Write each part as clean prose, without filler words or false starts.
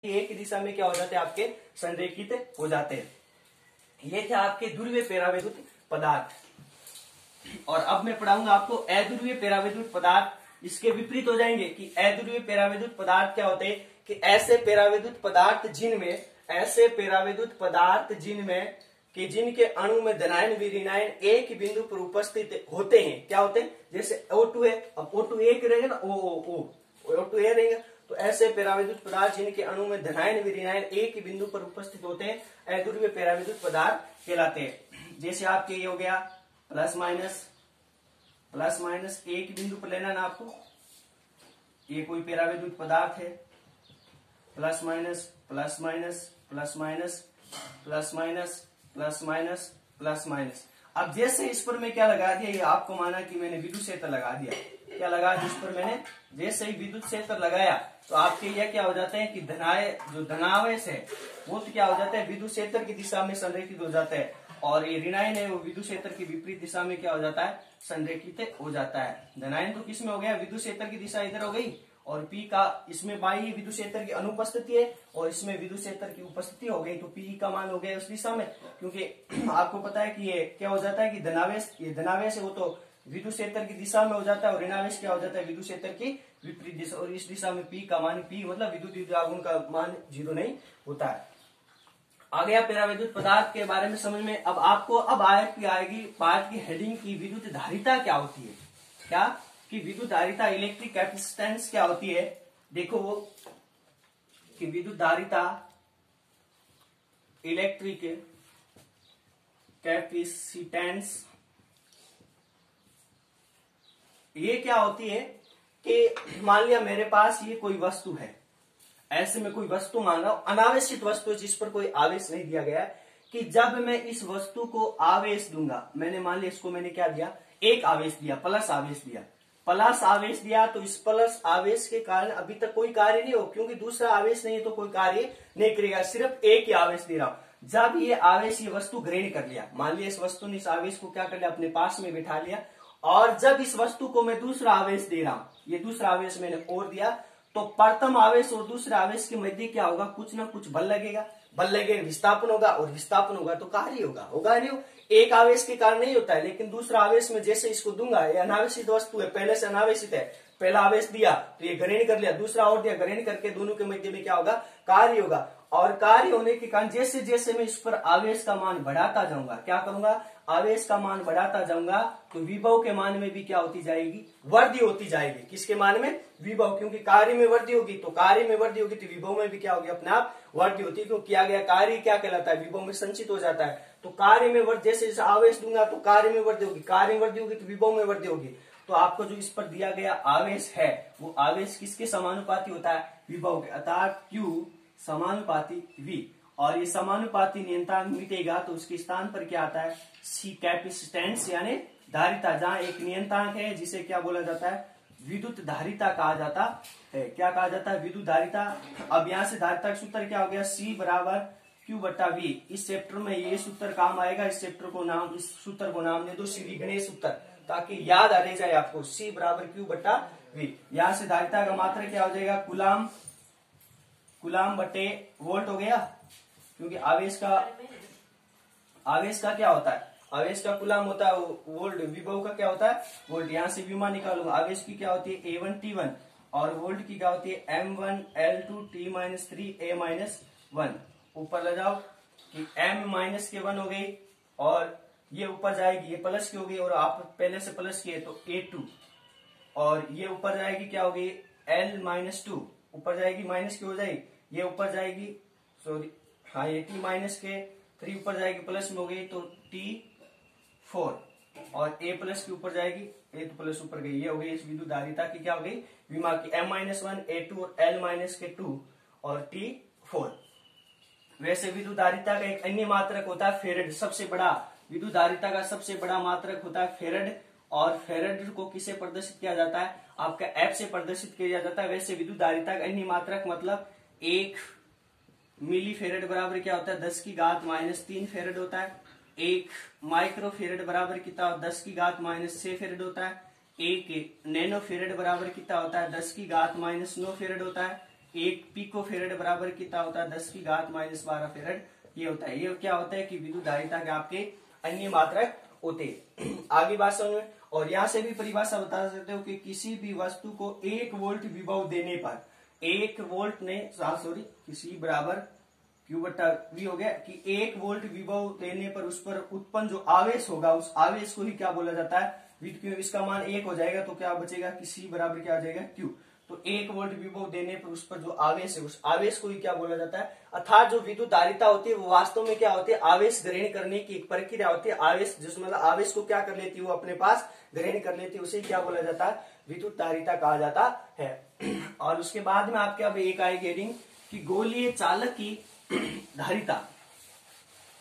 एक ही दिशा में क्या हो जाते हैं, आपके संरेखित हो जाते हैं। ये थे आपके ध्रुवीय परावैद्युत पदार्थ। और अब मैं पढ़ाऊंगा आपको अध्रुवीय परावैद्युत पदार्थ। इसके विपरीत हो जाएंगे कि अध्रुवीय परावैद्युत पदार्थ क्या होते हैं, कि ऐसे परावैद्युत पदार्थ जिनमें कि जिनके अणु में धनायन विऋणायन एक ही बिंदु पर उपस्थित होते हैं। क्या होते हैं, जैसे O2 है, अब O2 एक रहेगा ना, O2 ए रहेगा, तो ऐसे परावैद्युत पदार्थ जिनके अणु में धनायन विऋणायन एक ही बिंदु पर उपस्थित होते हैं अध्रुवीय परावैद्युत पदार्थ कहलाते हैं। जैसे आपके ये हो गया प्लस माइनस एक बिंदु पर लेना ना आपको, ये कोई परावैद्युत पदार्थ है, plus minus plus minus plus minus plus minus plus minus plus minus. अब जैसे इस पर मैं क्या लगा दिया, ये आपको माना कि मैंने विद्युत क्षेत्र लगा दिया, क्या लगा जिस पर मैंने जैसे ही विद्युत क्षेत्र लगाया तो आपके यह क्या हो जाते हैं कि जो धनावेश है वो तो क्या हो जाता है, विद्युत क्षेत्र की दिशा में संरेखित हो जाता है, और ये ऋणायन है वो विद्युत क्षेत्र की विपरीत दिशा में क्या हो जाता है, संरेखित हो जाता है। धनायन तो किस में हो गया, विद्युत क्षेत्र की दिशा इधर हो गई, और P का इसमें बाह्य विद्युत क्षेत्र की अनुपस्थिति है और इसमें विद्युत क्षेत्र की उपस्थिति हो गई, तो P का मान हो गया उस दिशा में। क्योंकि आपको पता है कि ये क्या हो जाता है कि धनावेश है वो तो विद्युत क्षेत्र की दिशा में हो जाता है, और ऋणावेश क्या हो जाता है, विद्युत क्षेत्र की विपरीत दिशा, और इस दिशा में P का मान, P मतलब विद्युत आघूर्ण का मान 0 नहीं होता है। आ गया परावैद्युत पदार्थ के बारे में समझ में। अब आपको अब आएगी पाठ की हेडिंग की विद्युत धारिता क्या होती है, क्या कि विद्युत धारिता इलेक्ट्रिक कैपेसिटेंस क्या होती है। देखो कि विद्युत धारिता इलेक्ट्रिक कैपेसिटेंस ये क्या होती है कि मान लिया मेरे पास ये कोई वस्तु है, ऐसे में कोई वस्तु मान रहा हूं, अनावेशित वस्तु जिस पर कोई आवेश नहीं दिया गया है, कि जब मैं इस वस्तु को आवेश दूंगा, मैंने मान लिया इसको मैंने क्या दिया, एक आवेश दिया, प्लस आवेश दिया, तो इस प्लस आवेश के कारण अभी तक कोई कार्य नहीं हो, क्योंकि दूसरा आवेश नहीं है तो कोई कार्य नहीं करेगा, सिर्फ एक ही आवेश दे रहा हूं। जब ये आवेश ये वस्तु ग्रहण कर लिया, मान लिया इस वस्तु ने इस आवेश को क्या कर लिया, अपने पास में बिठा लिया, और जब इस वस्तु को मैं दूसरा आवेश दे रहा हूं, ये दूसरा आवेश मैंने और दिया, तो प्रथम आवेश और दूसरे आवेश के मध्य क्या होगा, कुछ ना कुछ बल लगेगा, विस्थापन होगा, और विस्थापन होगा तो कार्य होगा नहीं हो। एक आवेश के कारण नहीं होता है, लेकिन दूसरा आवेश में जैसे इसको दूंगा, ये अनावेशित वस्तु है, पहले से अनावेशित है, पहला आवेश दिया तो ये ग्रहण कर लिया, दूसरा और दिया, ग्रहण करके दोनों के मध्य में क्या होगा, कार्य होगा, और कार्य होने के कारण जैसे जैसे मैं इस पर आवेश का मान बढ़ाता जाऊंगा, क्या करूंगा, आवेश का मान बढ़ाता जाऊंगा, तो विभव के मान में भी क्या होती जाएगी, वृद्धि होती जाएगी। किसके मान में, विभव, क्योंकि कार्य में वृद्धि होगी, तो कार्य में वृद्धि होगी तो विभव में भी क्या होगी, अपने आप वृद्धि होती है, क्योंकि किया गया कार्य क्या कहलाता है, विभव में संचित हो जाता है। तो कार्य में वृद्धि, जैसे जैसे आवेश दूंगा तो कार्य में वृद्धि होगी, कार्य में वृद्धि होगी तो विभव में वृद्धि होगी। तो आपको जो इस पर दिया गया आवेश है वो आवेश किसके समानुपाती होता है, विभव के, अर्थात Q समानुपाती V, और ये समानुपाती नियंत्रण मिटेगा तो उसके स्थान पर क्या आता है, C कैपेसिटेंस यानी धारिता, जहां एक नियंत्रक है जिसे क्या बोला जाता है, विद्युत धारिता कहा जाता है। क्या कहा जाता है, विद्युत धारिता। अब यहां से धारिता का सूत्र क्या हो गया, C बराबर Q बटा V। इस चैप्टर में ये सूत्र काम आएगा, इस सूत्र को नाम दे दो श्री गणेश सूत्र, ताकि याद आ जाए आपको, C बराबर Q बटा V। यहां से धारिता का मात्रा क्या हो जाएगा, कुलाम बटे वोल्ट हो गया, क्योंकि आवेश का क्या होता है, आवेश का कुलाम होता है वोल्ट, विभव का क्या होता है वोल्ट। यहां से विमा निकालूंगा, आवेश की क्या होती है A1T1, और वोल्ट की क्या होती है M1L2T-3A-1। ऊपर ले जाओ कि M माइनस के 1 हो गई, और ये ऊपर जाएगी, ये प्लस की हो गई, और आप पहले से प्लस किए तो A2, और ये ऊपर जाएगी क्या होगी, L-2, ऊपर जाएगी माइनस की हो जाएगी, ये ऊपर जाएगी, सॉरी हाँ, ये T माइनस के 3 ऊपर जाएगी, प्लस में हो गई तो T4, और A प्लस की ऊपर जाएगी, A तो प्लस ऊपर गई, ये हो गई इस विद्युत धारिता की क्या हो गई, विमा की M-1, A2 और L-2 और T4। वैसे विद्युत धारिता का एक अन्य मात्रक होता है फेरेड, सबसे बड़ा विद्युत धारिता का सबसे बड़ा मात्रक होता है फेरेड, और फेरेड को किसे प्रदर्शित किया जाता है, आपका F से प्रदर्शित किया जाता है। वैसे विद्युत धारिता का अन्य मात्रक मतलब 1 मिली फेरेड बराबर क्या होता है, 10⁻³ फेरेड होता है। 1 माइक्रो फेरेड बराबर कितना, 10⁻6 फेरेड होता है। 1 नैनो फेरेड बराबर कितना होता है, 10⁻9 फेरेड होता है। 1 पिको फेरेड बराबर कितना होता है 10 की घात -12 फेरेड ये होता है। ये क्या होता है कि विद्युत धारिता के आपके अन्य मात्रक होते हैं। आगे बात समझ में। और यहाँ से भी परिभाषा बता सकते हो कि किसी भी वस्तु को 1 वोल्ट विभव देने पर 1 वोल्ट ने किसी बराबर Q बटा V हो गया कि 1 वोल्ट विभव देने पर उस पर उत्पन्न जो आवेश होगा उस आवेश को ही क्या बोला जाता है विद्युत Q। इसका मान 1 हो जाएगा तो क्या बचेगा कि C बराबर क्या हो जाएगा Q। तो 1 वोल्ट विभव देने पर उस पर जो आवेश है उस आवेश को ही क्या बोला जाता है। अर्थात जो विद्युत धारिता होती है वो वास्तव में क्या होती है आवेश ग्रहण करने की एक प्रक्रिया होती है। आवेश जिसमें मतलब आवेश को क्या कर लेती है वो अपने पास ग्रहण कर लेती है उसे क्या बोला जाता है विद्युत धारिता कहा जाता है। और उसके बाद में आपके अब एक आएगी हेडिंग कि गोलीय चालक की धारिता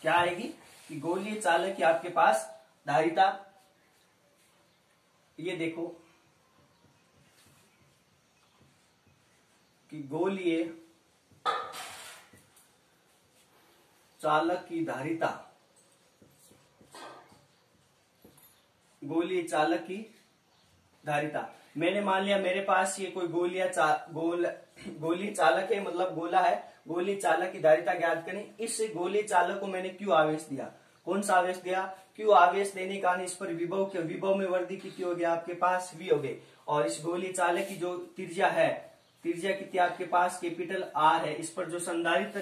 क्या आएगी कि गोलीय चालक की आपके पास धारिता। ये देखो कि गोलीय चालक की धारिता, गोलीय चालक की धारिता। मैंने मान लिया मेरे पास ये कोई गोलीय चालक है मतलब गोला है। गोलीय चालक की धारिता ज्ञात करें। इस गोलीय चालक को मैंने क्यू आवेश दिया। कौन सा आवेश दिया क्यू आवेश देने के कारण इस पर विभव में वृद्धि कितनी हो गया आपके पास V हो गई। और इस गोलीय चालक की जो त्रिज्या है त्रिज्या कितनी आपके पास कैपिटल R है। इस पर जो संधारित्र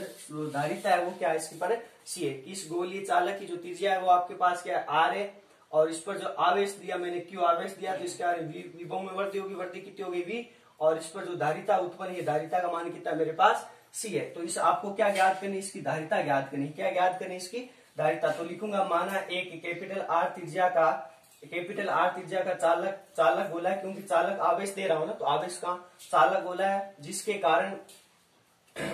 धारिता है वो क्या है इसके पर C है। इस गोलीय चालक की जो त्रिज्या है वो आपके पास क्या है R है। और इस पर जो आवेश दिया मैंने क्यू आवेश दिया तो इसके विभव में वृद्धि होगी। वृद्धि कितनी होगी V। और इस पर जो धारिता उत्पन्न है धारिता का मान कितना मेरे पास C है। तो इस आपको क्या ज्ञात करनी इसकी धारिता ज्ञात करनी। क्या ज्ञात करनी इसकी धारिता। तो लिखूंगा माना एक कैपिटल R त्रिज्या का चालक गोला है क्योंकि चालक आवेश दे रहा हूं ना तो आवेश का चालक गोला है जिसके कारण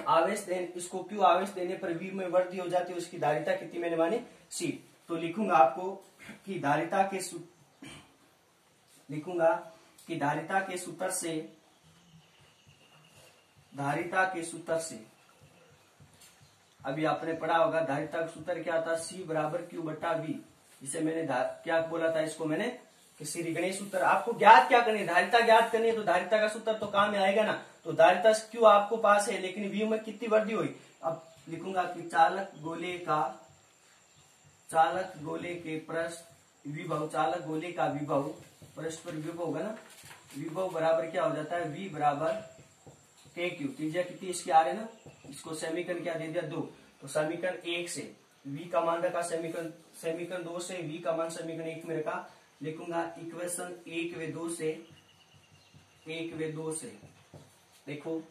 आवेश इसको क्यू आवेश देने पर V में वृद्धि हो जाती है। उसकी धारिता कितनी मैंने मानी C। तो लिखूंगा आपको कि धारिता के सूत्र से अभी आपने पढ़ा होगा धारिता का सूत्र क्या था C बराबर Q बटा V। इसे मैंने क्या बोला था इसको मैंने कि श्रीगणेश सूत्र। आपको ज्ञात क्या करनी धारिता ज्ञात करनी है तो धारिता का सूत्र तो काम में आएगा ना। तो धारिता Q आपको पास है लेकिन V में कितनी वृद्धि हुई। अब लिखूंगा कि चालक गोले के पृष्ठ विभव चालक गोले का विभव पृष्ठ पर विभव होगा ना। विभव बराबर क्या हो जाता है V बराबर KQ। त्रिज्या कितनी इसकी आ रही है ना। इसको समीकरण क्या दे दिया 2। तो समीकरण 1 से V का मान रखा समीकरण 2 से V का मान समीकरण 1 में रखा। लिखूंगा इक्वेशन 1 व 2 से देखो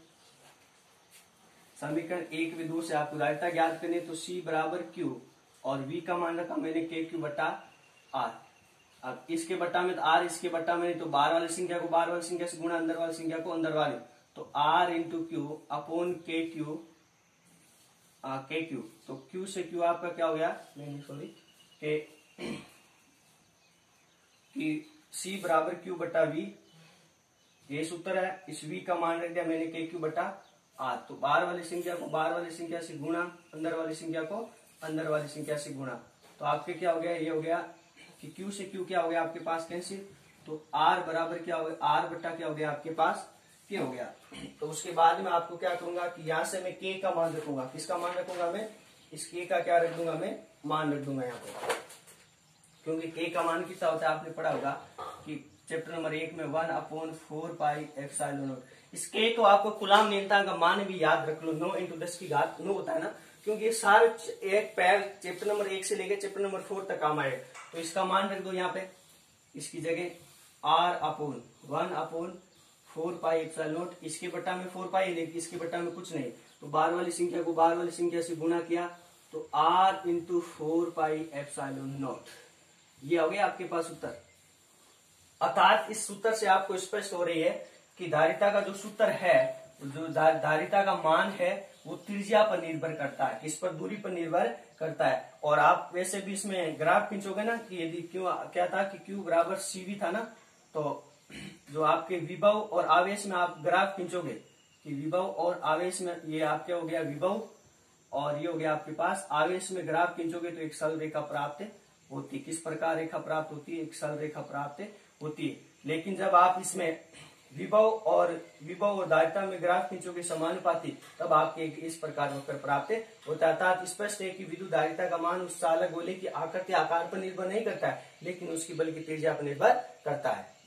समीकरण 1 व 2 से आपको धारिता ज्ञात करनी तो C बराबर Q और V का मान रखा मैंने KQ बटा R। अब इसके बट्टा में तो R इसके बट्टा में तो बाहर वाली संख्या को बाहर वाली संख्या से गुणा अंदर वाली संख्या को अंदर वाली तो R into Q upon KQ तो Q से Q आपका क्या हो गया नहीं सॉरी कि C बराबर Q बटा V। ये सूत्र है। इस V का मान रख दिया मैंने KQ बटा R। तो बाहर वाली संख्या को बाहर वाली संख्या से गुणा अंदर वाली संख्या को अंदर वाली संख्या से गुणा। तो आपके क्या हो गया ये हो गया कि Q से Q क्या हो गया आपके पास कैंसिल। तो R बराबर क्या हो गया R बटा क्या हो गया आपके पास K हो गया। तो उसके बाद में आपको क्या करूंगा कि यहाँ से मैं K का मान रखूंगा। किसका मान रखूंगा मैं इस K का क्या रख दूंगा मैं मान रख दूंगा यहाँ पे क्योंकि K का मान कितना होता है आपने पढ़ा होगा कि चैप्टर नंबर 1 में 1/4 पाई एप्सिलॉन नॉट। इस K को आपको कूलाम नियंत्रण का मान भी याद रख लो 9 × 10 की घात 9 होता है ना क्योंकि सारे एक पैर चैप्टर नंबर 1 से लेकर चैप्टर नंबर 4 तक काम आएगा। तो इसका मान रख दो यहाँ पे इसकी जगह R/1/4 पाई एप्सिलॉन नॉट। इसके बट्टा में 4 पाई लेकिन इसके बट्टा में कुछ नहीं तो बाहर वाली संख्या को बाहर वाली संख्या से गुणा किया तो R × 4 पाई एप्सिलॉन नॉट। ये हो गया आपके पास उत्तर। अर्थात इस सूत्र से आपको स्पष्ट हो रही है कि धारिता का जो सूत्र है जो धारिता का मान है वो त्रिज्या पर निर्भर करता है। किस पर दूरी पर निर्भर करता है। और आप वैसे भी इसमें ग्राफ खींचोगे ना कि यदि क्यों क्या था कि Q बराबर CV था ना तो जो आपके विभव और आवेश में आप ग्राफ खींचोगे कि विभव और आवेश में ये आपके हो गया विभव और ये हो गया आपके पास आवेश में ग्राफ खींचोगे तो एक सरल रेखा प्राप्त होती। किस प्रकार रेखा प्राप्त होती है एक सरल रेखा प्राप्त होती है। लेकिन जब आप इसमें विभव और धारिता में ग्राफ खींचोगे समानुपाती, तब आपके इस प्रकार वक्र प्राप्त होता है। अर्थात स्पष्ट है कि विद्युत धारिता का मान उस चालक गोले की आकृति आकार पर निर्भर नहीं करता है, लेकिन उसकी बल की त्रिज्या पर निर्भर करता है।